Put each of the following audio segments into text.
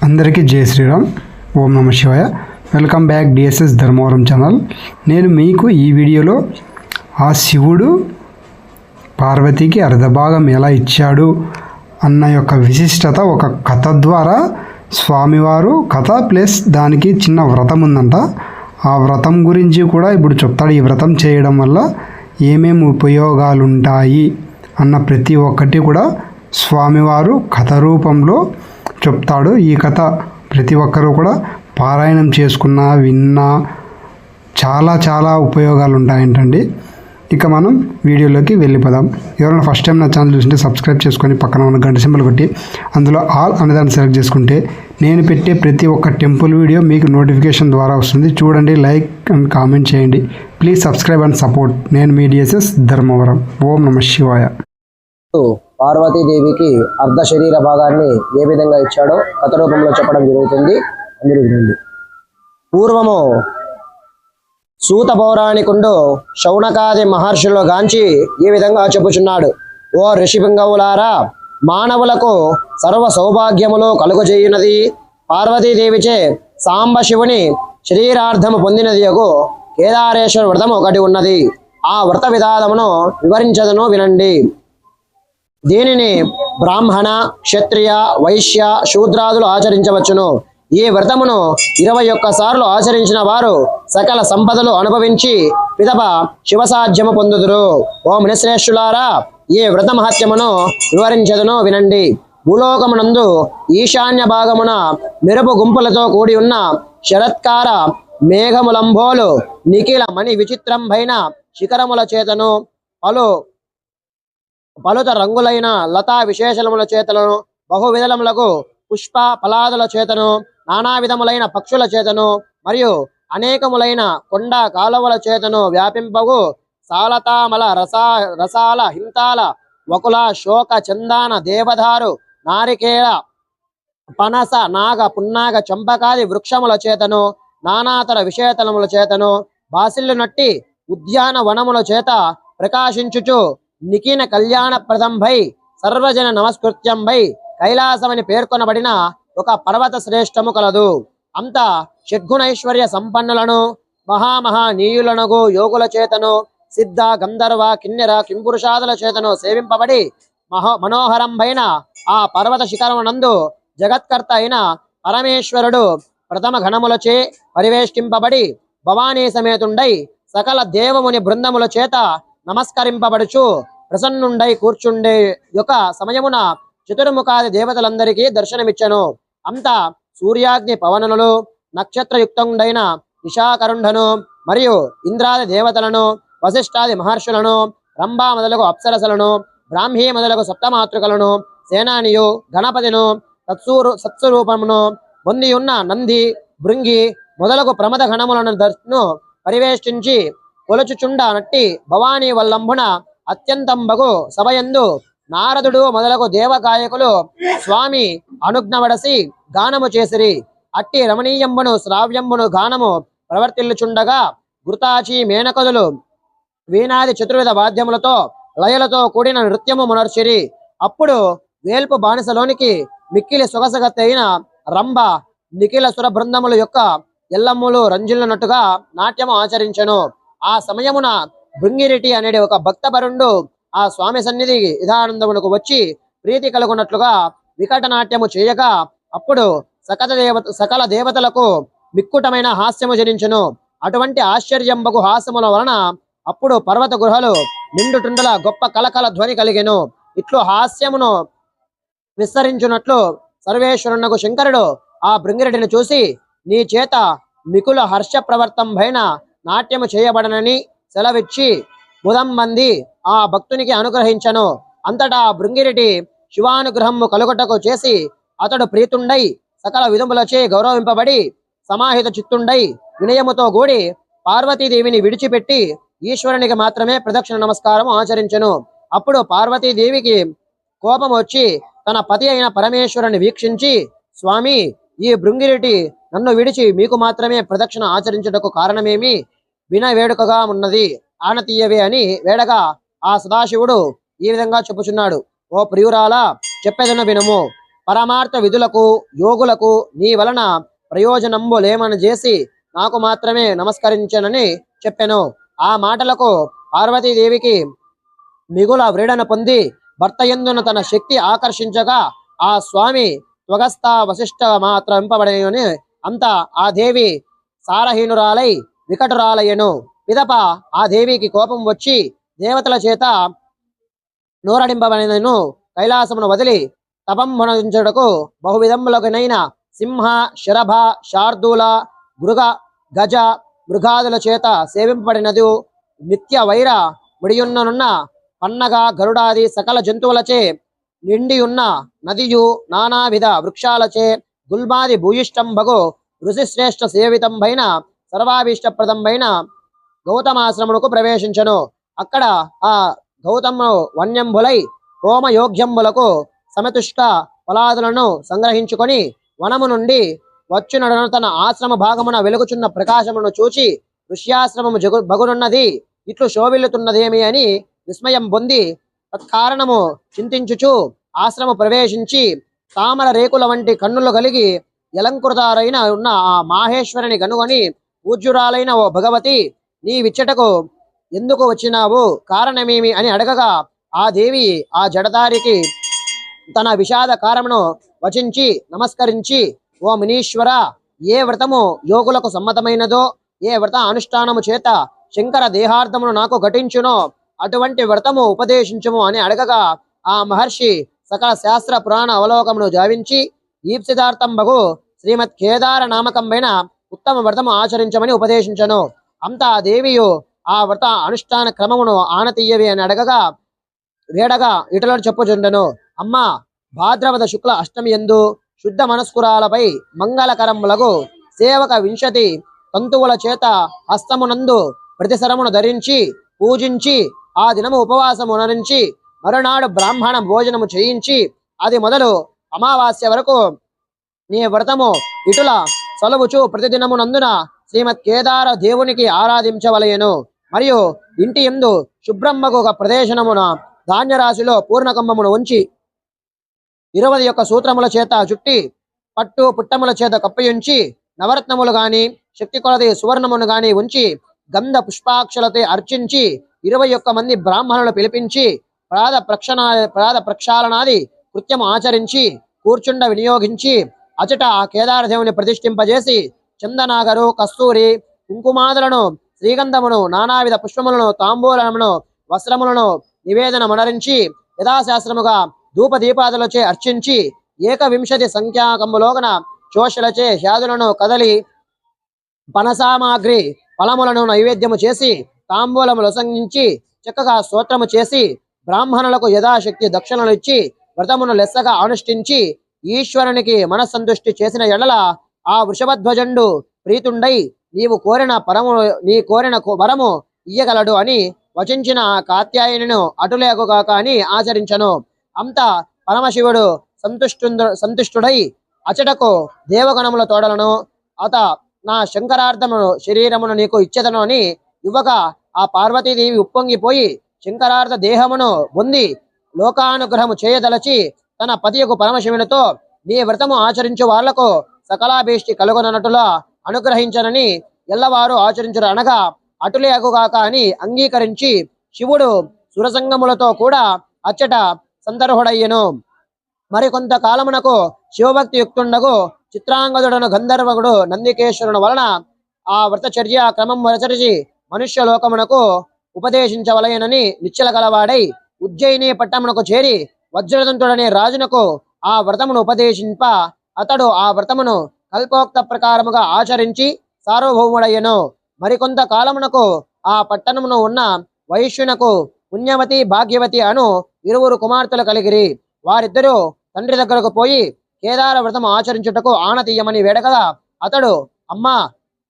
అందరికీ జై శ్రీరామ్. ఓం నమ శివాయ. Welcome back DSS Dharmavaram channel. నేను మీకు ఈ వీడియోలో ఆ శివుడు పార్వతికి అర్ధభాగం ఎలా ఇచ్చాడు అన్న యొక్క విశిష్టత ఒక కథ ద్వారా స్వామివారు కథ ప్లస్ దానికి చిన్న వ్రతం ఉందంట. ఆ వ్రతం గురించి కూడా ఇప్పుడు చెప్తాడు. ఈ వ్రతం చేయడం వల్ల ఏమేమి ఉపయోగాలు ఉంటాయి అన్న ప్రతి ఒక్కటి కూడా స్వామివారు కథ రూపంలో చెప్తాడు. ఈ కథ ప్రతి ఒక్కరూ కూడా పారాయణం చేసుకున్నా విన్నా చాలా ఉపయోగాలు ఉంటాయంటండి. ఇక మనం వీడియోలోకి వెళ్ళిపోదాం. ఎవరైనా ఫస్ట్ టైం నా ఛానల్ చూస్తుంటే సబ్స్క్రైబ్ చేసుకొని పక్కన ఉన్న గంట సింబల్ కొట్టి అందులో ఆల్ అనేదాన్ని సెలెక్ట్ చేసుకుంటే నేను పెట్టే ప్రతి ఒక్క టెంపుల్ వీడియో మీకు నోటిఫికేషన్ ద్వారా వస్తుంది. చూడండి, లైక్ అండ్ కామెంట్ చేయండి. Please subscribe and support. నేను మీ డిఎస్ఎస్ ధర్మవరం. ఓం నమ శివాయ. పార్వతీదేవికి అర్ధ శరీర భాగాన్ని ఏ విధంగా ఇచ్చాడో కథ రూపంలో చెప్పడం జరుగుతుంది. అందరూ వినండి. పూర్వము సూత పౌరాణికుండు శౌనకాది మహర్షులు గాంచి ఈ విధంగా చెప్పుచున్నాడు. ఓ ఋషిపింగవులారా, మానవులకు సర్వ సౌభాగ్యములు కలుగజేయునది పార్వతీదేవిచే సాంబశివుని శరీరార్థము పొందినదియగు కేదారేశ్వర వ్రతం ఒకటి ఉన్నది. ఆ వ్రత విధానమును వివరించదను వినండి. దీనిని బ్రాహ్మణ, క్షత్రియ, వైశ్య, శూద్రాదులు ఆచరించవచ్చును. ఈ వ్రతమును 21 సార్లు ఆచరించిన వారు సకల సంపదలు అనుభవించి పిదప శివసాధ్యము పొందుదురు. ఓ మునిశ్రేష్ఠులారా, ఈ వ్రత మహత్యమును వివరించదును వినండి. భూలోకమునందు ఈశాన్య భాగమున మెరుపు గుంపులతో కూడి ఉన్న శరత్కార మేఘములంబోలు నిఖిల మణి విచిత్రంభైన శిఖరముల చేతను పలుత రంగులైన లతా విశేషముల చేతను బహు విధములకు పుష్ప ఫలాదుల చేతను నానా విధములైన పక్షుల చేతను మరియు అనేకములైన కొండ కాలువల చేతను వ్యాపింపగు సాలతామల రసాల హింతాల వకుల శోక చందాన దేవదారు నారికేళ పనస నాగ పున్నాగ చంపకాది వృక్షముల చేతను నానాతర విషేతనముల చేతను బాసిల్లు నట్టి ఉద్యాన వనముల చేత ప్రకాశించుచు నికిన కళ్యాణప్రదంభై సర్వజన నమస్కృత్యంభై కైలాసమని పేర్కొనబడిన ఒక పర్వత శ్రేష్టము కలదు. అంత షడ్గుణైశ్వర్య సంపన్నులను మహామహానీయులనగు యోగుల చేతను సిద్ధ గంధర్వ కిన్నెర కింపురుషాదుల చేతను సేవింపబడి మనోహరంభైన ఆ పర్వత శిఖరమునందు జగత్కర్త అయిన పరమేశ్వరుడు ప్రథమ గణములచే పరివేష్టింపబడి భవానీ సమేతుండై సకల దేవముని బృందముల చేత నమస్కరింపబడుచు ప్రసన్నుండై కూర్చుండే యొక్క సమయమున చతుర్ముఖాది దేవతలందరికీ దర్శనమిచ్చను. అంత సూర్యాగ్ని పవనులు నక్షత్రయుక్తుండైన నిశాకరుండను మరియు ఇంద్రాది దేవతలను వశిష్ఠాది మహర్షులను రంభా మొదలగు అప్సరసలను బ్రాహ్మీ మొదలగు సప్తమాతృకలను సేనానియు గణపతిను సత్స్వరూపమును పొందియున్న నంది భృంగి మొదలగు ప్రమద గణములను పరివేష్టించి కొలుచుచుండ నట్టి భవానీ వల్లంబున అత్యంతంబగు సభయందు నారదుడు మొదలగు దేవగాయకులు స్వామి అనుజ్ఞవడసి గానము చేసిరి. అట్టి రమణీయంబును శ్రావ్యంబును గానము ప్రవర్తిల్లుచుండగా గుర్తాచి మేనకదులు వీణాది చతుర్విధ వాద్యములతో లయలతో కూడిన నృత్యము మునర్చిరి. అప్పుడు వేల్పు బానిసలోనికి మిక్కిలి సొగసగత్తైన రంభ నిఖిల సుర బృందముల యొక్క ఎల్లమ్ములు రంజిల్లునట్టుగా నాట్యము ఆచరించెను. ఆ సమయమున భృంగిరెడ్డి అనేది ఒక భక్తపరుండు ఆ స్వామి సన్నిధి ఇదానందమునకు వచ్చి ప్రీతి కలుగునట్లుగా వికట నాట్యము చేయగా అప్పుడు సకల దేవతలకు మిక్కుటమైన హాస్యము జరించెను. అటువంటి ఆశ్చర్యంబగు హాస్యముల వలన అప్పుడు పర్వత గృహలు నిండుటుండల గొప్ప కలకల ధ్వని కలిగెను. ఇట్లు హాస్యమును విస్తరించున్నట్లు సర్వేశ్వరునకు శంకరుడు ఆ భృంగిరెడ్డిని చూసి, నీ చేత మికుల హర్ష ప్రవర్తంభైన నాట్యము చేయబడనని సెలవిచ్చి ముదంమంది ఆ భక్తునికి అనుగ్రహించను. అంతటా భృంగిరెడ్డి శివానుగ్రహము కలుగటకు చేసి అతడు ప్రీతుండై సకల విధములచే గౌరవింపబడి సమాహిత చిత్తుండై వినయముతో కూడి పార్వతీదేవిని విడిచిపెట్టి ఈశ్వరునికి మాత్రమే ప్రదక్షిణ నమస్కారం ఆచరించెను. అప్పుడు పార్వతీదేవికి కోపం వచ్చి తన పతి అయిన పరమేశ్వరుని వీక్షించి, స్వామి, ఈ భృంగిరెడ్డి నన్ను విడిచి మీకు మాత్రమే ప్రదక్షిణ ఆచరించుటకు కారణమేమి? విన వేడుకగా ఉన్నది, ఆనతీయవే అని వేడగా ఆ సదాశివుడు ఈ విధంగా చెప్పుచున్నాడు. ఓ ప్రియురాలా, చెప్పేదను వినుము. పరమార్థ విధులకు యోగులకు నీ వలన ప్రయోజనంబు లేమని చేసి నాకు మాత్రమే నమస్కరించనని చెప్పెను. ఆ మాటలకు పార్వతీదేవికి మిగుల వ్రీడన పొంది భర్త యందున తన శక్తి ఆకర్షించగా ఆ స్వామి త్వగస్థ వశిష్ఠ మాత్రంపబడని అంత ఆ దేవి సారహీనురాలై వికటురాలయ్యను. పిదప ఆ దేవికి కోపం వచ్చి దేవతల చేత నోరడింపబడినను కైలాసమును వదిలి తపంభునకు బహువిధములకునైన సింహ శరభ శార్దూల మృగ గజ మృగాదుల చేత సేవింపబడినదు. నిత్య వైర ముడియున్ననున్న పన్నగ గరుడాది సకల జంతువులచే నిండియున్న నదియు నానావిధ వృక్షాలచే గుల్మాది భూయిష్టంబగు ఋషిశ్రేష్ఠ సేవితంబైన సర్వాభీష్టప్రదంబైన గౌతమాశ్రమునకు ప్రవేశించను. అక్కడ ఆ గౌతము వన్యంబులై హోమయోగ్యంబులకు సమతుష్ట ఫలాదులను సంగ్రహించుకొని వనము నుండి వచ్చునడను తన ఆశ్రమ భాగమున వెలుగుచున్న ప్రకాశమును చూచి ఋష్యాశ్రమము బగునున్నది ఇట్లు శోభిల్లుతున్నదేమి అని విస్మయం పొంది తత్కారణము చింతించుచు ఆశ్రమ ప్రవేశించి తామర రేకుల వంటి కన్నులు కలిగి యలంకృతారైన ఉన్న ఆ మాహేశ్వరుని కనుగొని పూజ్యురాలైన ఓ భగవతి నీ విచ్చటకు ఎందుకు వచ్చినావు కారణమేమి అని అడగగా ఆ దేవి ఆ జడదారికి తన విషాద కారణమును వచించి నమస్కరించి ఓ మునీశ్వర ఏ వ్రతము యోగులకు సమ్మతమైనదో ఏ వ్రత అనుష్ఠానము చేత శంకర దేహార్థమును నాకు ఘటించునో అటువంటి వ్రతము ఉపదేశించుము అని అడగగా ఆ మహర్షి సకల శాస్త్ర పురాణ అవలోకమును జావించి ఈప్సితార్థం బగు శ్రీమద్ కేదార నామకంపైన ఉత్తమ వ్రతము ఆచరించమని ఉపదేశించను. అంతా దేవియు ఆ వ్రత అనుష్ఠాన క్రమమును ఆనతీయవి అని అడగగా వేడగా ఇటులను చెప్పుచుండెను. అమ్మ భాద్రవద శుక్ల అష్టమి యందు శుద్ధ మనస్కురాలపై మంగళకరములగు సేవక వింశతి తంతువుల చేత హస్తమునందు ప్రతిసరమును ధరించి పూజించి ఆ దినము ఉపవాసము నరించి మరునాడు బ్రాహ్మణ భోజనము చేయించి అది మొదలు అమావాస్య వరకు నీ వ్రతము ఇటుల సొలవుచు ప్రతిదినమునందున శ్రీమద్ కేదార దేవునికి ఆరాధించవలయను. మరియు ఇంటి యందు శుభ్రమ్మకు ఒక ప్రదేశనమున ధాన్యరాశిలో పూర్ణకంబమును ఉంచి 21 సూత్రముల చేత చుట్టి పట్టు పుట్టముల చేత కప్పియుంచి నవరత్నములు గాని శక్తి కొలది సువర్ణమును గాని ఉంచి గంధ పుష్పాక్షలతో అర్చించి 21 మంది బ్రాహ్మణులు పిలిపించి ప్రాద ప్రక్షాళనాది కృత్యము ఆచరించి కూర్చుండ వినియోగించి అచట ఆ కేదార దేవుని ప్రతిష్ఠింపజేసి చందనాగరు కస్తూరి కుంకుమాదులను శ్రీగంధమును నానావిధ పుష్పములను తాంబూలమును వస్త్రములను నివేదన మనరించి యథాశాస్త్రముగా ధూపదీపాదులచే అర్చించి 21 సంఖ్యాకములోగన చోషలచే హ్యాదులను కదలి పనసామాగ్రి ఫలములను నైవేద్యము చేసి తాంబూలములు సంగించి చక్కగా స్తోత్రము చేసి బ్రాహ్మణులకు యథాశక్తి దక్షిణలు ఇచ్చి వ్రతమును లెస్సగా అనుష్ఠించి ఈశ్వరునికి మనస్సంతుష్టి చేసిన ఎడల ఆ వృషభధ్వజండు ప్రీతుండై నీ కోరిన వరము ఇయ్యగలడు అని వచించిన కాత్యాయనును అటులేకుగాక అని ఆచరించను. అంతా పరమశివుడు సంతుష్టుడై అచటకు దేవగణముల తోడలను అత నా శంకరార్థమును శరీరమును నీకు ఇచ్చేదను అని ఇవ్వగా ఆ పార్వతీదేవి ఉప్పొంగిపోయి శంకరార్థ దేహమును పొంది లోకానుగ్రహము చేయదలచి తన పతియకు పరమశివునితో నీ వ్రతము ఆచరించు వాళ్లకు సకలాభీష్టి కలుగొనట్టులా అనుగ్రహించనని ఎల్లవారు ఆచరించరు అనగా అటులే అగుగాక అని అంగీకరించి శివుడు సురసంగములతో కూడా అచ్చట సంతర్హుడయ్యను. మరికొంత కాలమునకు శివభక్తి యుక్తుండగు చిత్రాంగదుడను గంధర్వగుడు నందికేశ్వరుని వలన ఆ వ్రతచర్య క్రమం వరచరిచి మనుష్య లోకమునకు ఉపదేశించవలయనని నిశ్చల గలవాడై ఉజ్జయిని పట్టణమునకు చేరి వజ్రదంతుడనే రాజునకు ఆ వ్రతమును ఉపదేశింప అతడు ఆ వ్రతమును కల్పోక్త ప్రకారముగా ఆచరించి సార్వభౌముడయ్యను. మరికొంత కాలమునకు ఆ పట్టణమును ఉన్న వైశ్యునకు పుణ్యవతి భాగ్యవతి అను 2 కుమార్తెలు కలిగిరి. వారిద్దరూ తండ్రి దగ్గరకు పోయి కేదార వ్రతం ఆచరించుటకు ఆనతీయమని వేడగదా అతడు అమ్మా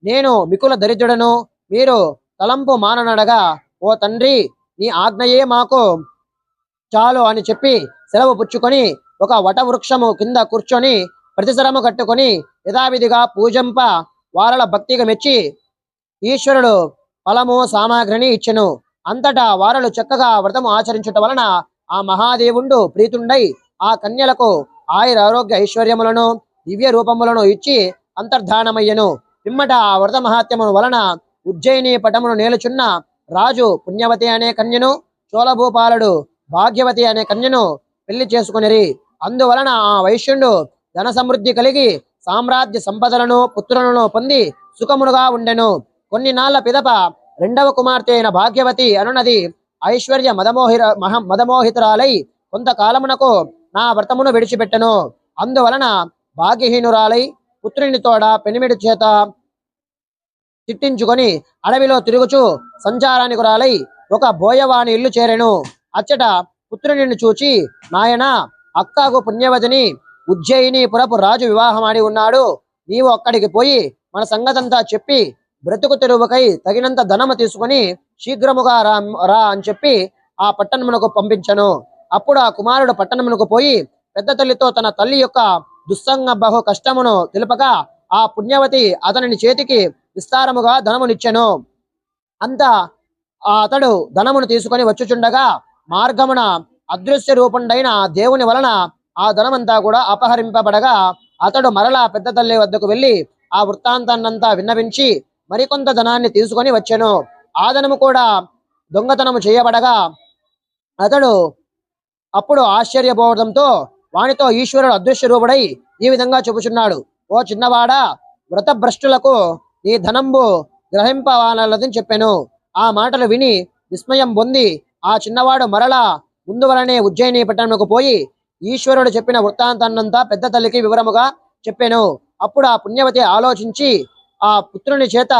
నేను మికుల దరిద్రుడను మీరు తలంపు మాననడగా ఓ తండ్రి నీ ఆజ్ఞయే మాకు చాలు అని చెప్పి సెలవు పుచ్చుకొని ఒక వటవృక్షము కింద కూర్చొని ప్రతిసరము కట్టుకొని యథావిధిగా పూజంప వారల భక్తిగా మెచ్చి ఈశ్వరుడు ఫలము సామాగ్రిని ఇచ్చెను. అంతటా వారలు చక్కగా వ్రతము ఆచరించుట వలన ఆ మహాదేవుండు ప్రీతుండై ఆ కన్యలకు ఆయుర ఆరోగ్య ఐశ్వర్యములను దివ్య రూపములను ఇచ్చి అంతర్ధానమయ్యను. పిమ్మట ఆ వ్రత మహాత్యమును వలన ఉజ్జయిని పటమును నేలుచున్న రాజు పుణ్యవతి అనే కన్యను, చోళభూపాలుడు భాగ్యవతి అనే కన్యను పెళ్లి చేసుకునిరి. అందువలన ఆ వైశ్యుడు ధన సమృద్ధి కలిగి సామ్రాజ్య సంపదలను పుత్రులను పొంది సుఖమునుగా ఉండెను. కొన్ని నాళ్ల పిదప రెండవ కుమార్తె అయిన భాగ్యవతి అనున్నది ఐశ్వర్య మదమోహితురాలై కొంతకాలమునకు నా వ్రతమును విడిచిపెట్టెను. అందువలన భాగ్యహీనురాలై పుత్రుని తోడ పెనిమిడి చేత తిట్టించుకొని అడవిలో తిరుగుచు సంచారానికి రాలై ఒక బోయవాని ఇల్లు చేరెను. అచ్చట పుత్రుని చూచి, నాయన, అక్కకు పుణ్యవతిని ఉజ్జయిని పురపు రాజు వివాహమాడి ఉన్నాడు. నీవు అక్కడికి పోయి మన సంగతంతా చెప్పి బ్రతుకు తెరువుకై తగినంత ధనము తీసుకుని శీఘ్రముగా రా అని చెప్పి ఆ పట్టణమునకు పంపించను. అప్పుడు ఆ కుమారుడు పట్టణమునకు పోయి పెద్ద తల్లితో తన తల్లి యొక్క దుస్సంగ బహు కష్టమును తెలుపగా ఆ పుణ్యవతి అతని చేతికి విస్తారముగా ధనమునిచ్చెను. అంతా అతడు ధనమును తీసుకొని వచ్చుచుండగా మార్గమున అదృశ్య రూపుండైన దేవుని వలన ఆ ధనమంతా కూడా అపహరింపబడగా అతడు మరలా పెద్ద తల్లి వద్దకు వెళ్లి ఆ వృత్తాంతాన్నంతా విన్నవించి మరికొంత ధనాన్ని తీసుకొని వచ్చెను. ఆ ధనము కూడా దొంగతనము చేయబడగా అతడు అప్పుడు ఆశ్చర్యపోవడంతో వానితో ఈశ్వరుడు అదృశ్య రూపుడై ఈ విధంగా చెబుచున్నాడు, ఓ చిన్నవాడా, వ్రతభ్రష్టులకు నీ ధనంబు గ్రహింపవాలని చెప్పెను. ఆ మాటలు విని విస్మయం పొంది ఆ చిన్నవాడు మరలా ముందు వలనే ఉజ్జయిని పట్టణముకు పోయి ఈశ్వరుడు చెప్పిన వృత్తాంతాన్నంతా పెద్ద తల్లికి వివరముగా చెప్పెను. అప్పుడు ఆ పుణ్యవతి ఆలోచించి ఆ పుత్రుని చేత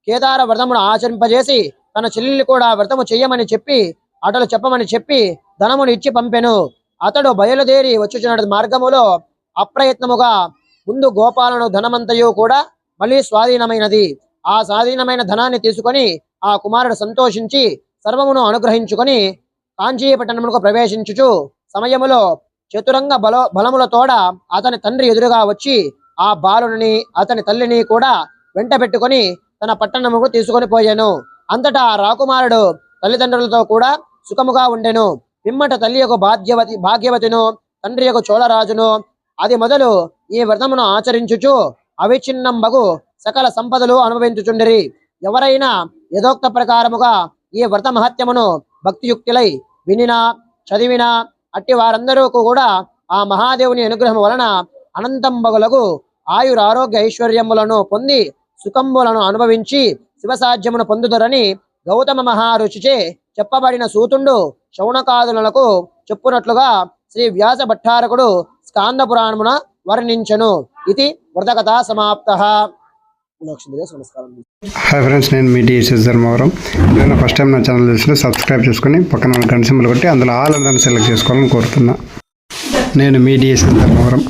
కేదార వ్రతమును ఆచరింపజేసి తన చెల్లెల్ని కూడా వ్రతము చెయ్యమని చెప్పి అటలు చెప్పమని చెప్పి ధనమును ఇచ్చి పంపెను. అతడు బయలుదేరి వచ్చుచున్న మార్గములో అప్రయత్నముగా ముందు గోపాలను ధనమంతయు కూడా మళ్ళీ స్వాధీనమైనది. ఆ స్వాధీనమైన ధనాన్ని తీసుకొని ఆ కుమారుడు సంతోషించి సర్వమును అనుగ్రహించుకొని కాంచీపట్టణమునకు ప్రవేశించుచు సమయములో చతురంగ బలములతోడ అతని తండ్రి ఎదురుగా వచ్చి ఆ బాలుని అతని తల్లిని కూడా వెంట పెట్టుకొని తన పట్టణముకు తీసుకొని పోయాను. అంతటా రాకుమారుడు తల్లిదండ్రులతో కూడా సుఖముగా ఉండెను. పిమ్మట తల్లి యొక్క భాగ్యవతిను తండ్రి యొక్క చోళరాజును అది మొదలు ఈ వ్రతమును ఆచరించుచు అవిచ్ఛిన్నంబగు సకల సంపదలు అనుభవించుచుండిరి. ఎవరైనా యథోక్త ప్రకారముగా ఈ వ్రత మహత్యమును భక్తియుక్తులై వినినా చదివినా అట్టి వారందరూ కూడా ఆ మహాదేవుని అనుగ్రహం వలన అనంతంబగులకు ఆయుర ఆరోగ్య ఐశ్వర్యములను పొంది సుఖంబులను అనుభవించి శివసాధ్యమును పొందుదరని గౌతమ మహారుచిచే చెప్పబడిన సూతుండు శౌనకాదులకు చెప్పునట్లుగా శ్రీ వ్యాస భట్టారకుడు స్కాంద పురాణమున వర్ణించెను. ఇది వ్రతకథా సమాప్తః. నమస్కారం. హాయ్ ఫ్రెండ్స్, నేను మీ డిఎస్ఎస్ ధర్మవరం. నేను ఫస్ట్ టైం నా ఛానల్ చూసి సబ్స్క్రైబ్ చేసుకుని పక్కన ఉన్న గంట సింబల్ కొట్టి అందులో ఆల్ అని సెలెక్ట్ చేసుకోవాలని కోరుతున్నా. నేను మీ డిఎస్ఎస్ ధర్మవరం.